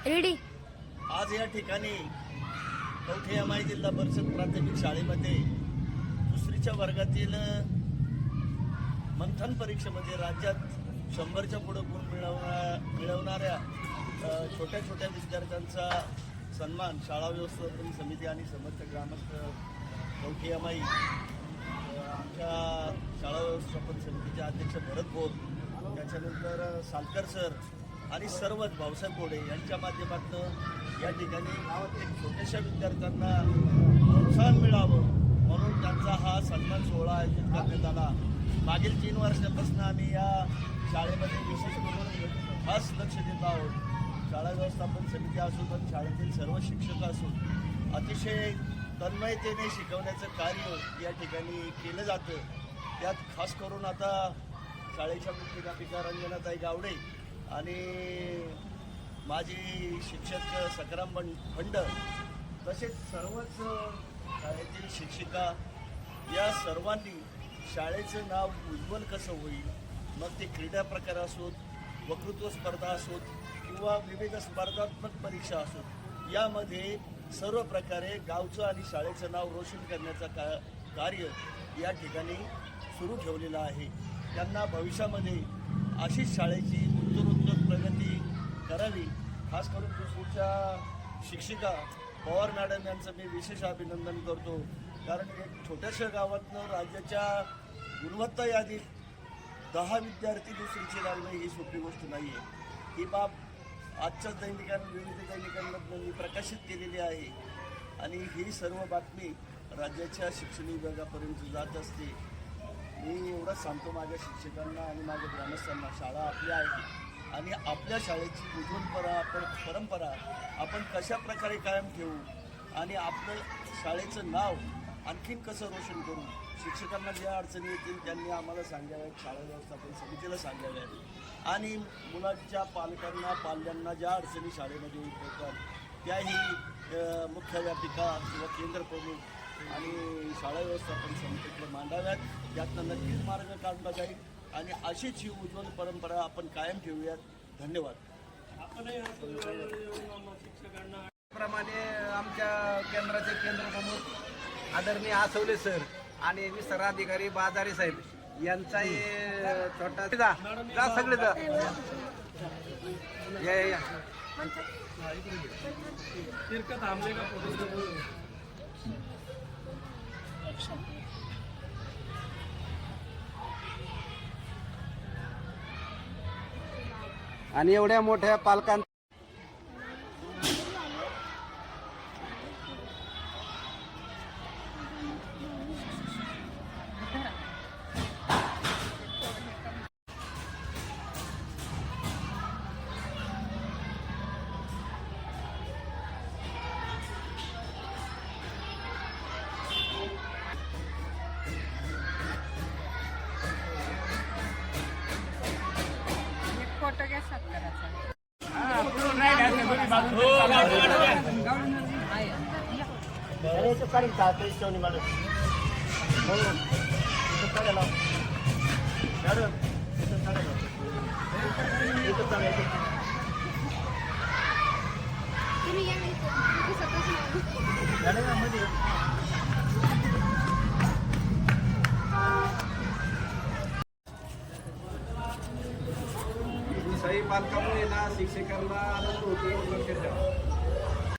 Ready. आज या ठिकाणी कवठे एमआय जिल्हा परिषद प्राथमिक शाळेमध्ये दुसरीच्या वर्गातील मंथन परीक्षेमध्ये राज्यात 100च्या पुढे गुण मिळवणाऱ्या छोट्या छोट्या विद्यार्थ्यांचा सन्मान शाळा व्यवस्थापन समिती आणि समर्थ ग्रामस्थ कवठे एमआय आमच्या शाळा व्यवस्थापन समितीचे अध्यक्ष भरत भोर, त्याच्यानंतर सालकर सर आणि सर्वच भाऊसाहेब कोडे यांच्या माध्यमातून या ठिकाणी गावातील छोट्याशा विद्यार्थ्यांना प्रोत्साहन मिळावं म्हणून त्यांचा हा सन्मान सोहळा आयोजित करण्यात आला. मागील 3 वर्षापासून आम्ही या शाळेमध्ये विशेष करून खास लक्ष देत आहोत. शाळा व्यवस्थापन समिती असो पण शाळेतील सर्व शिक्षक असो अतिशय तन्मयतेने शिकवण्याचं कार्य या ठिकाणी केलं जातं. त्यात खास करून आता शाळेच्या मुख्याध्यापिका रंजनाताई गावडे आणि माजी शिक्षक सकराम फंड तसेच सर्वच शाळेतील शिक्षिका या सर्वांनी शाळेचं नाव उज्ज्वल कसं होईल, मग ते क्रीडा प्रकार असोत, वक्तृत्व स्पर्धा असोत किंवा विविध स्पर्धात्मक परीक्षा असोत, यामध्ये सर्व प्रकारे गावचं आणि शाळेचं नाव रोशन करण्याचं कार्य या ठिकाणी सुरू ठेवलेलं आहे. त्यांना भविष्यामध्ये अशीच शाळेची उत्तरोत्तर प्रगती करावी. खास करून दुसरीच्या शिक्षिका पवार मॅडम यांचं मी विशेष अभिनंदन करतो, कारण एक छोट्याशा गावातनं राज्याच्या गुणवत्ता यादीत 10 विद्यार्थी दुसरीचे लागणे ही सोपी गोष्ट नाही आहे. ही बाब आजच्या विविध दैनिकांमधून मी प्रकाशित केलेली आहे आणि ही सर्व बातमी राज्याच्या शिक्षण विभागापर्यंत जात असते. मी एवढंच सांगतो माझ्या शिक्षकांना आणि माझ्या ग्रामस्थांना, शाळा आपली आहे आणि आपल्या शाळेची उज्ज्वल परंपरा आपण कशा प्रकारे कायम ठेवू आणि आपलं शाळेचं नाव आणखीन कसं रोशन करू. शिक्षकांना ज्या अडचणी येतील त्यांनी आम्हाला सांगाव्यात, शाळा व्यवस्थापन समितीला सांगाव्यात आणि मुलांच्या पाल्यांना ज्या अडचणी शाळेमध्ये उद्भवतात त्याही मुख्याध्यापिका किंवा केंद्र प्रमुख आणि शाळा व्यवस्थापन समितीकडे मांडाव्यात. त्यातनं नक्कीच मार्ग काढला जाईल आणि अशीच ही उज्ज्वल परंपरा आपण कायम ठेवूयात. धन्यवाद. प्रमाणे आमच्या केंद्राचे केंद्र प्रमुख आदरणीय आसवले सर आणि विस्तार अधिकारी बाजारे साहेब यांचाही छोटा जा सगळे जा या आणि एवढ्या मोठ्या पालकांना फोटो घ्या सत्काराचा. सही पालकामुळे ना शिक्षकांना आनंद होतो लक्षात ठेवा.